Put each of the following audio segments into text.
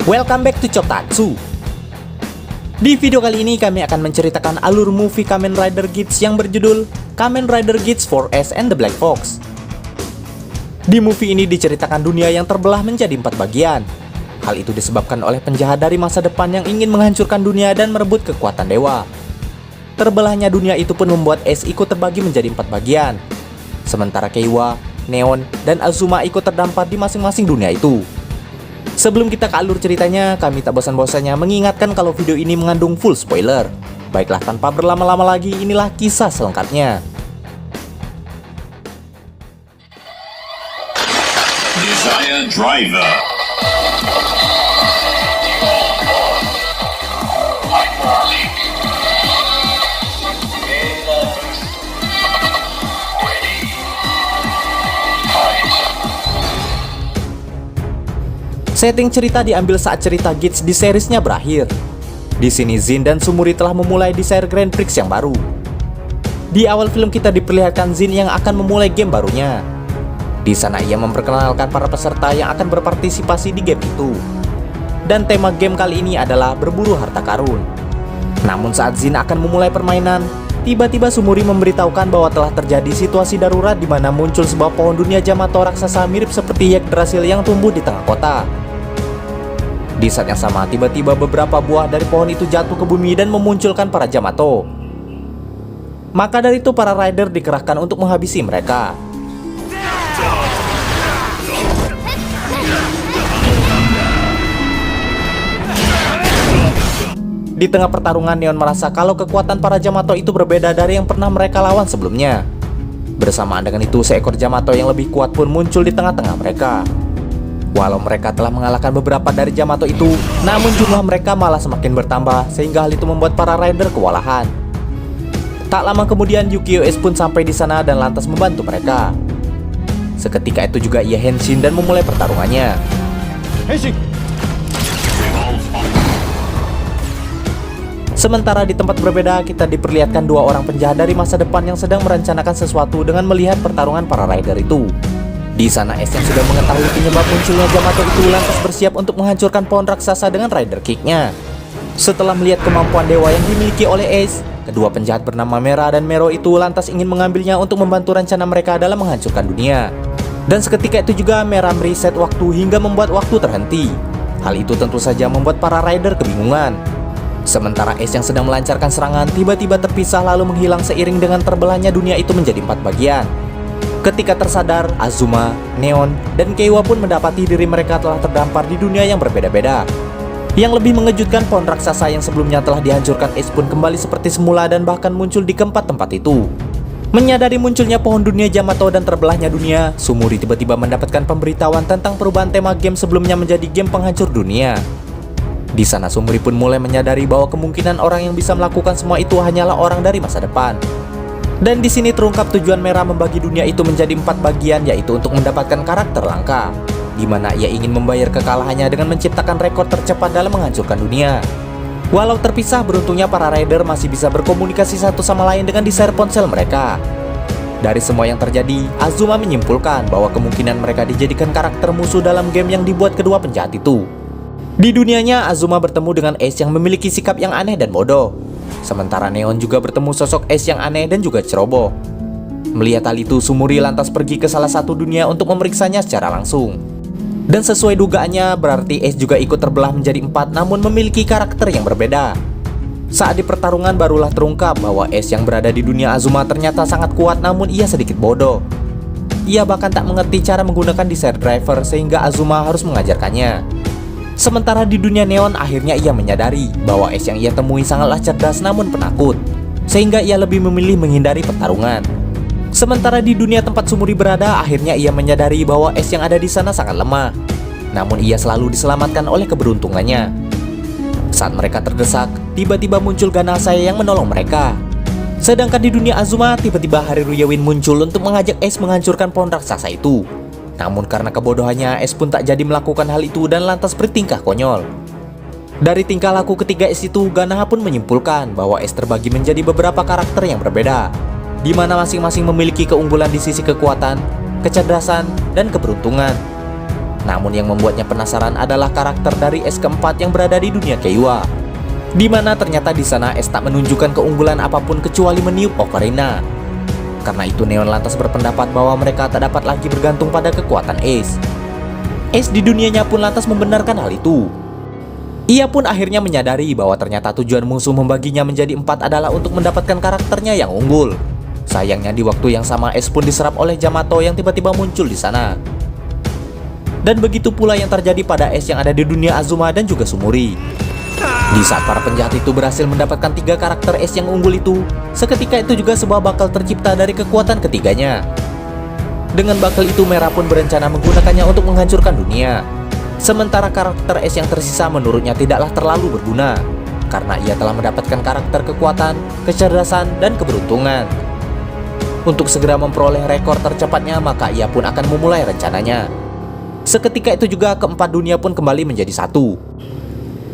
Welcome back to Chotatsu. Di video kali ini kami akan menceritakan alur movie Kamen Rider Geats yang berjudul Kamen Rider Geats 4S and the Black Fox. Di movie ini diceritakan dunia yang terbelah menjadi 4 bagian. Hal itu disebabkan oleh penjahat dari masa depan yang ingin menghancurkan dunia dan merebut kekuatan dewa. Terbelahnya dunia itu pun membuat Ace ikut terbagi menjadi 4 bagian. Sementara Keiwa, Neon, dan Azuma ikut terdampar di masing-masing dunia itu. Sebelum kita ke alur ceritanya, kami tak bosan-bosannya mengingatkan kalau video ini mengandung full spoiler. Baiklah, tanpa berlama-lama lagi, inilah kisah selengkapnya. Desire Driver. Setting cerita diambil saat cerita Geats di seriesnya berakhir. Di sini Zin dan Sumuri telah memulai Desire Grand Prix yang baru. Di awal film kita diperlihatkan Zin yang akan memulai game barunya. Di sana ia memperkenalkan para peserta yang akan berpartisipasi di game itu. Dan tema game kali ini adalah berburu harta karun. Namun saat Zin akan memulai permainan, tiba-tiba Sumuri memberitahukan bahwa telah terjadi situasi darurat di mana muncul sebuah pohon dunia Yamato raksasa mirip seperti Yggdrasil yang tumbuh di tengah kota. Di saat yang sama, tiba-tiba beberapa buah dari pohon itu jatuh ke bumi dan memunculkan para Yamato. Maka dari itu para rider dikerahkan untuk menghabisi mereka. Di tengah pertarungan, Neon merasa kalau kekuatan para Yamato itu berbeda dari yang pernah mereka lawan sebelumnya. Bersamaan dengan itu, seekor Yamato yang lebih kuat pun muncul di tengah-tengah mereka. Walau mereka telah mengalahkan beberapa dari Yamato itu, namun jumlah mereka malah semakin bertambah sehingga hal itu membuat para rider kewalahan. Tak lama kemudian Yukio Ace pun sampai di sana dan lantas membantu mereka. Seketika itu juga ia henshin dan memulai pertarungannya. Henshin. Sementara di tempat berbeda, kita diperlihatkan dua orang penjahat dari masa depan yang sedang merencanakan sesuatu dengan melihat pertarungan para rider itu. Di sana Ace yang sudah mengetahui penyebab munculnya Yamato itu lantas bersiap untuk menghancurkan pohon raksasa dengan Rider Kick-nya. Setelah melihat kemampuan dewa yang dimiliki oleh Ace, kedua penjahat bernama Mera dan Mero itu lantas ingin mengambilnya untuk membantu rencana mereka dalam menghancurkan dunia. Dan seketika itu juga Mera mereset waktu hingga membuat waktu terhenti. Hal itu tentu saja membuat para rider kebingungan. Sementara Ace yang sedang melancarkan serangan tiba-tiba terpisah lalu menghilang seiring dengan terbelahnya dunia itu menjadi 4 bagian. Ketika tersadar, Azuma, Neon, dan Keiwa pun mendapati diri mereka telah terdampar di dunia yang berbeda-beda. Yang lebih mengejutkan, pohon raksasa yang sebelumnya telah dihancurkan Ace pun kembali seperti semula dan bahkan muncul di keempat tempat itu. Menyadari munculnya pohon dunia Yamato dan terbelahnya dunia, Sumuri tiba-tiba mendapatkan pemberitahuan tentang perubahan tema game sebelumnya menjadi game penghancur dunia. Di sana Sumuri pun mulai menyadari bahwa kemungkinan orang yang bisa melakukan semua itu hanyalah orang dari masa depan. Dan di sini terungkap tujuan Mera membagi dunia itu menjadi 4 bagian, yaitu untuk mendapatkan karakter langka, di mana ia ingin membayar kekalahannya dengan menciptakan rekor tercepat dalam menghancurkan dunia. Walau terpisah, beruntungnya para rider masih bisa berkomunikasi satu sama lain dengan desire ponsel mereka. Dari semua yang terjadi, Azuma menyimpulkan bahwa kemungkinan mereka dijadikan karakter musuh dalam game yang dibuat kedua penjahat itu. Di dunianya, Azuma bertemu dengan Ace yang memiliki sikap yang aneh dan bodoh. Sementara Neon juga bertemu sosok Ace yang aneh dan juga ceroboh. Melihat hal itu, Sumuri lantas pergi ke salah satu dunia untuk memeriksanya secara langsung. Dan sesuai dugaannya, berarti Ace juga ikut terbelah menjadi 4 namun memiliki karakter yang berbeda. Saat di pertarungan barulah terungkap bahwa Ace yang berada di dunia Azuma ternyata sangat kuat namun ia sedikit bodoh. Ia bahkan tak mengerti cara menggunakan Desire Driver sehingga Azuma harus mengajarkannya. Sementara di dunia Neon, akhirnya ia menyadari bahwa Ace yang ia temui sangatlah cerdas namun penakut, sehingga ia lebih memilih menghindari pertarungan. Sementara di dunia tempat Sumuri berada, akhirnya ia menyadari bahwa Ace yang ada di sana sangat lemah, namun ia selalu diselamatkan oleh keberuntungannya. Saat mereka terdesak, tiba-tiba muncul Ganasai yang menolong mereka. Sedangkan di dunia Azuma, tiba-tiba Hariru Yewin muncul untuk mengajak Ace menghancurkan pohon raksasa itu. Namun karena kebodohannya, Ace pun tak jadi melakukan hal itu dan lantas bertingkah konyol. Dari tingkah laku ketiga Ace itu, Ganaha pun menyimpulkan bahwa Ace terbagi menjadi beberapa karakter yang berbeda, di mana masing-masing memiliki keunggulan di sisi kekuatan, kecerdasan, dan keberuntungan. Namun yang membuatnya penasaran adalah karakter dari es keempat yang berada di dunia Keiwa, di mana ternyata di sana es tak menunjukkan keunggulan apapun kecuali meniup ocarina. Karena itu Neon lantas berpendapat bahwa mereka tak dapat lagi bergantung pada kekuatan es. Es di dunianya pun lantas membenarkan hal itu. Ia pun akhirnya menyadari bahwa ternyata tujuan musuh membaginya menjadi 4 adalah untuk mendapatkan karakternya yang unggul. Sayangnya di waktu yang sama es pun diserap oleh Yamato yang tiba-tiba muncul di sana. Dan begitu pula yang terjadi pada es yang ada di dunia Azuma dan juga Sumuri. Di saat para penjahat itu berhasil mendapatkan 3 karakter es yang unggul itu, seketika itu juga sebuah bakal tercipta dari kekuatan ketiganya. Dengan bakal itu Merah pun berencana menggunakannya untuk menghancurkan dunia. Sementara karakter es yang tersisa menurutnya tidaklah terlalu berguna, karena ia telah mendapatkan karakter kekuatan, kecerdasan, dan keberuntungan. Untuk segera memperoleh rekor tercepatnya, maka ia pun akan memulai rencananya. Seketika itu juga keempat dunia pun kembali menjadi satu.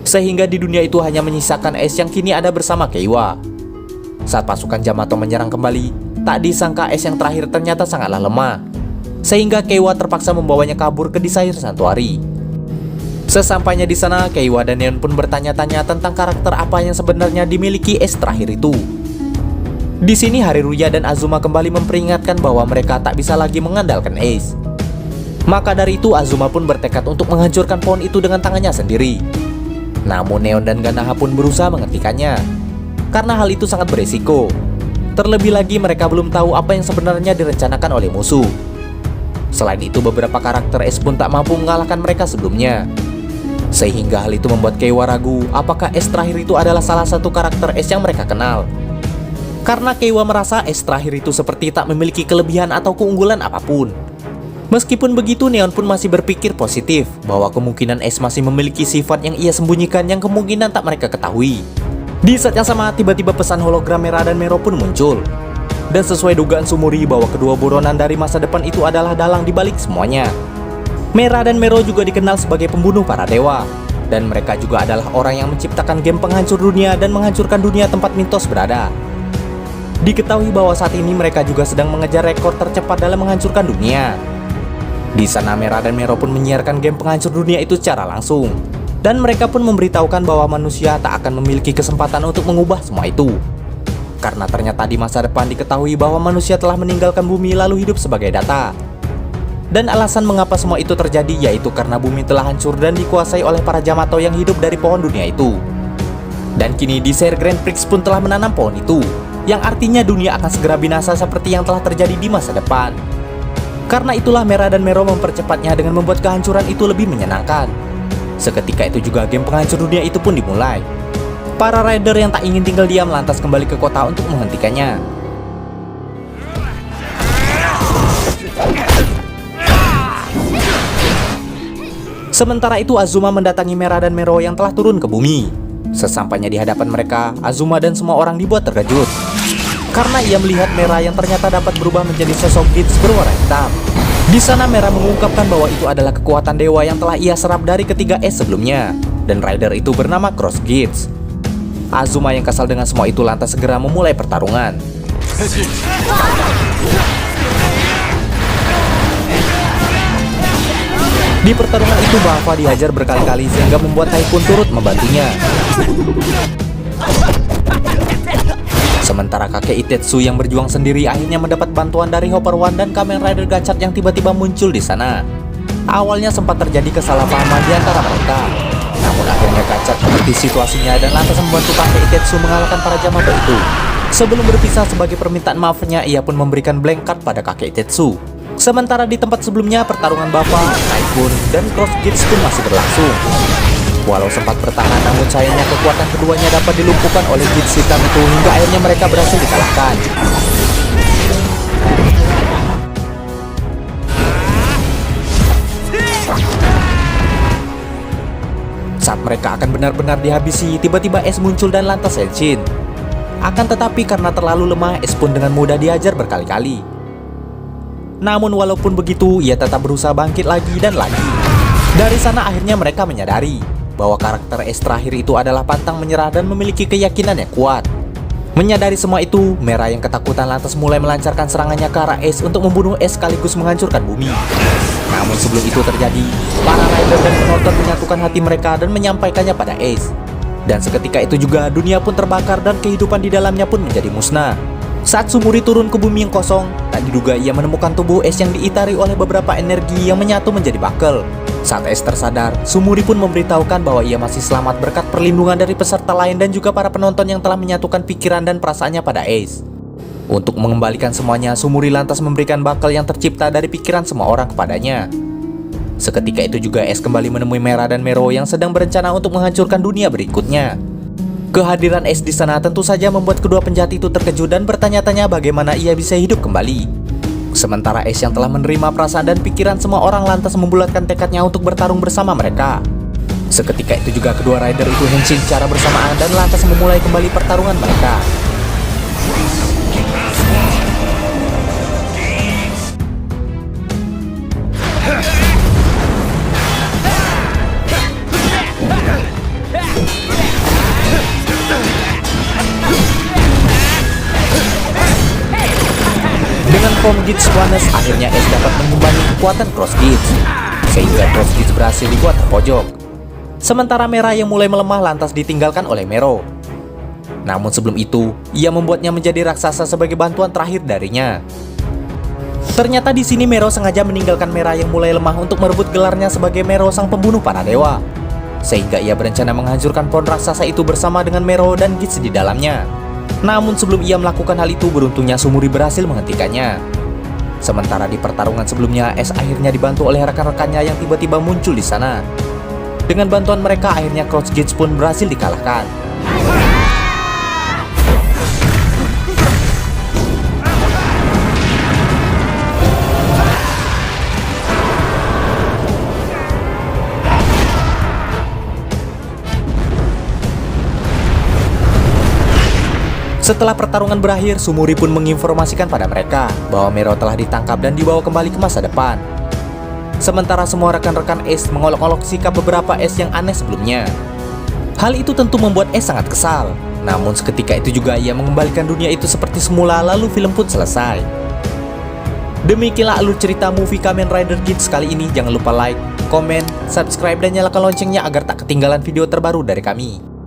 Sehingga di dunia itu hanya menyisakan es yang kini ada bersama Keiwa. Saat pasukan Yamato menyerang kembali, tak disangka es yang terakhir ternyata sangatlah lemah. Sehingga Keiwa terpaksa membawanya kabur ke Desire Sanctuary. Sesampainya di sana, Keiwa dan Neon pun bertanya-tanya tentang karakter apa yang sebenarnya dimiliki es terakhir itu. Di sini Hariruya dan Azuma kembali memperingatkan bahwa mereka tak bisa lagi mengandalkan es. Maka dari itu Azuma pun bertekad untuk menghancurkan pohon itu dengan tangannya sendiri. Namun Neon dan Ganaha pun berusaha menghentikannya, karena hal itu sangat beresiko. Terlebih lagi mereka belum tahu apa yang sebenarnya direncanakan oleh musuh. Selain itu beberapa karakter es pun tak mampu mengalahkan mereka sebelumnya. Sehingga hal itu membuat Keiwa ragu apakah es terakhir itu adalah salah satu karakter es yang mereka kenal. Karena Keiwa merasa es terakhir itu seperti tak memiliki kelebihan atau keunggulan apapun. Meskipun begitu, Neon pun masih berpikir positif bahwa kemungkinan es masih memiliki sifat yang ia sembunyikan yang kemungkinan tak mereka ketahui. Di saat yang sama, tiba-tiba pesan hologram Merah dan Mero pun muncul. Dan sesuai dugaan Sumuri bahwa kedua buronan dari masa depan itu adalah dalang di balik semuanya. Merah dan Mero juga dikenal sebagai pembunuh para dewa. Dan mereka juga adalah orang yang menciptakan game penghancur dunia dan menghancurkan dunia tempat Mintos berada. Diketahui bahwa saat ini mereka juga sedang mengejar rekor tercepat dalam menghancurkan dunia. Di sana Merah dan Mero pun menyiarkan game penghancur dunia itu secara langsung. Dan mereka pun memberitahukan bahwa manusia tak akan memiliki kesempatan untuk mengubah semua itu. Karena ternyata di masa depan diketahui bahwa manusia telah meninggalkan bumi lalu hidup sebagai data. Dan alasan mengapa semua itu terjadi yaitu karena bumi telah hancur dan dikuasai oleh para Yamato yang hidup dari pohon dunia itu. Dan kini Desire Grand Prix pun telah menanam pohon itu, yang artinya dunia akan segera binasa seperti yang telah terjadi di masa depan. Karena itulah Merah dan Mero mempercepatnya dengan membuat kehancuran itu lebih menyenangkan. Seketika itu juga game penghancur dunia itu pun dimulai. Para rider yang tak ingin tinggal diam lantas kembali ke kota untuk menghentikannya. Sementara itu Azuma mendatangi Merah dan Mero yang telah turun ke bumi. Sesampainya di hadapan mereka, Azuma dan semua orang dibuat terkejut. Karena ia melihat Merah yang ternyata dapat berubah menjadi sosok Gits berwarna hitam. Di sana Merah mengungkapkan bahwa itu adalah kekuatan dewa yang telah ia serap dari ketiga es sebelumnya. Dan rider itu bernama Cross Gits. Azuma yang kesal dengan semua itu lantas segera memulai pertarungan. Di pertarungan itu Bafa dihajar berkali-kali sehingga membuat Typhoon turut membantunya. Sementara kakek Itetsu yang berjuang sendiri akhirnya mendapat bantuan dari Hopper One dan Kamen Rider Gachat yang tiba-tiba muncul di sana. Awalnya sempat terjadi kesalahpahaman di antara mereka. Namun akhirnya Gachat mengerti situasinya dan lantas membantu kakek Itetsu mengalahkan para Yamato itu. Sebelum berpisah sebagai permintaan maafnya, ia pun memberikan blank card pada kakek Itetsu. Sementara di tempat sebelumnya, pertarungan Bafa, Typhoon, dan Cross Gits pun masih berlangsung. Walau sempat bertahan, namun sayangnya kekuatan keduanya dapat dilumpuhkan oleh Gits hitam itu hingga akhirnya mereka berhasil dikalahkan. Saat mereka akan benar-benar dihabisi, tiba-tiba es muncul dan lantas Henshin. Akan tetapi karena terlalu lemah, es pun dengan mudah dihajar berkali-kali. Namun walaupun begitu, ia tetap berusaha bangkit lagi dan lagi. Dari sana akhirnya mereka menyadari bahwa karakter es terakhir itu adalah pantang menyerah dan memiliki keyakinan yang kuat. Menyadari semua itu, Mera yang ketakutan lantas mulai melancarkan serangannya ke arah Ace untuk membunuh Ace sekaligus menghancurkan bumi. Namun sebelum itu terjadi, para rider dan penonton menyatukan hati mereka dan menyampaikannya pada Ace. Dan seketika itu juga dunia pun terbakar dan kehidupan di dalamnya pun menjadi musnah. Saat Sumuri turun ke bumi yang kosong, tak diduga ia menemukan tubuh Ace yang diitari oleh beberapa energi yang menyatu menjadi bakel. Saat Ace tersadar, Sumuri pun memberitahukan bahwa ia masih selamat berkat perlindungan dari peserta lain dan juga para penonton yang telah menyatukan pikiran dan perasaannya pada Ace. Untuk mengembalikan semuanya, Sumuri lantas memberikan bakel yang tercipta dari pikiran semua orang kepadanya. Seketika itu juga Ace kembali menemui Mera dan Mero yang sedang berencana untuk menghancurkan dunia berikutnya. Kehadiran Ace di sana tentu saja membuat kedua penjahat itu terkejut dan bertanya-tanya bagaimana ia bisa hidup kembali. Sementara Ace yang telah menerima perasaan dan pikiran semua orang lantas membulatkan tekadnya untuk bertarung bersama mereka. Seketika itu juga kedua rider itu henshin secara bersamaan dan lantas memulai kembali pertarungan mereka. Dengan form Gits Squanes, akhirnya Ace dapat mengimbangi kekuatan Cross Gits, sehingga Cross Gits berhasil dibuat terpojok. Sementara Mera yang mulai melemah lantas ditinggalkan oleh Mero. Namun sebelum itu, ia membuatnya menjadi raksasa sebagai bantuan terakhir darinya. Ternyata di sini Mero sengaja meninggalkan Mera yang mulai lemah untuk merebut gelarnya sebagai Mero sang pembunuh para dewa. Sehingga ia berencana menghancurkan pohon raksasa itu bersama dengan Mero dan Gits di dalamnya. Namun sebelum ia melakukan hal itu, beruntungnya Sumuri berhasil menghentikannya. Sementara di pertarungan sebelumnya, Ace akhirnya dibantu oleh rekan-rekannya yang tiba-tiba muncul di sana. Dengan bantuan mereka, akhirnya Cross Gits pun berhasil dikalahkan. Setelah pertarungan berakhir, Sumuri pun menginformasikan pada mereka bahwa Mero telah ditangkap dan dibawa kembali ke masa depan. Sementara semua rekan-rekan Ace mengolok-olok sikap beberapa Ace yang aneh sebelumnya. Hal itu tentu membuat Ace sangat kesal. Namun seketika itu juga ia mengembalikan dunia itu seperti semula, lalu film pun selesai. Demikianlah alur cerita movie Kamen Rider Gits kali ini. Jangan lupa like, komen, subscribe, dan nyalakan loncengnya agar tak ketinggalan video terbaru dari kami.